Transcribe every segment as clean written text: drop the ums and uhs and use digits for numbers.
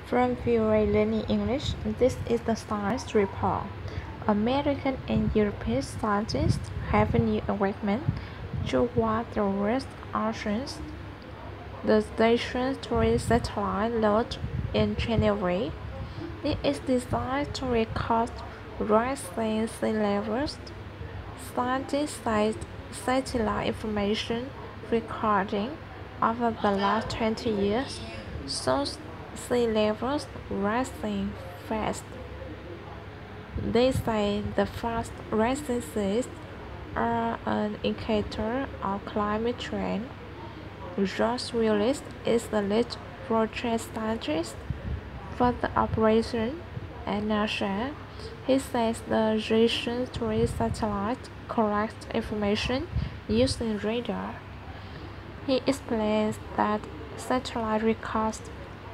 From VOA Learning English, this is the Science Report. American and European scientists have a new equipment to watch the West Oceans. The Station 3 satellite launched in January. It is designed to record rising sea levels. Scientists cite satellite information recording over the last 20 years shows sea levels rising fast. They say the fast rising seas are an indicator of climate change. Josh Willis is the lead project scientist for the operation at NASA. He says the Station 3 satellite collects information using radar. He explains that satellite records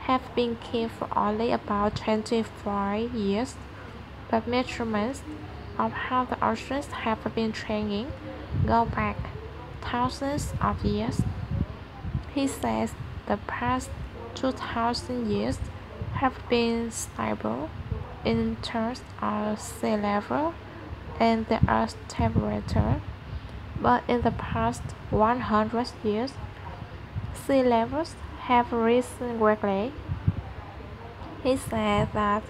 have been kept for only about 25 years, but measurements of how the oceans have been changing go back thousands of years. He says the past 2,000 years have been stable in terms of sea level and the Earth's temperature, but in the past 100 years, sea levels have risen greatly. He said that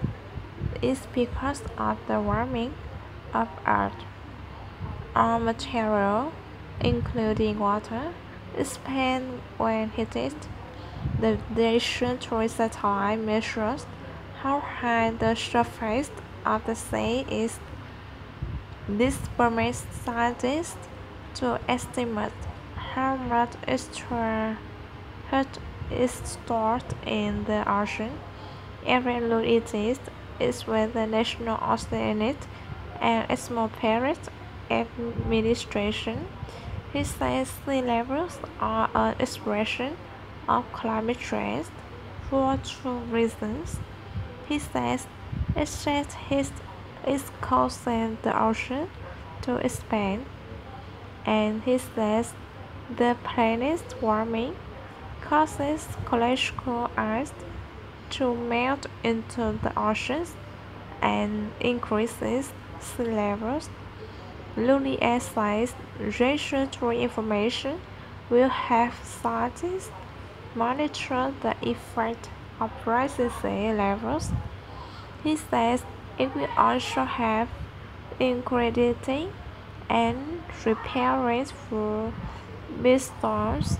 it's because of the warming of Earth. All material, including water, expands when heated. The Station 3 satellite measures how high the surface of the sea is. This permits scientists to estimate how much extra heat is stored in the ocean. Every look exists is with the National Oceanic and Atmospheric Administration. He says sea levels are an expression of climate change for two reasons. He says excess heat is causing the ocean to expand, and he says the planet's warming causes glacial ice to melt into the oceans and increases sea levels. Lulier says Station 3 information will have scientists monitor the effect of rising sea levels. He says it will also have increasing and repairing for big storms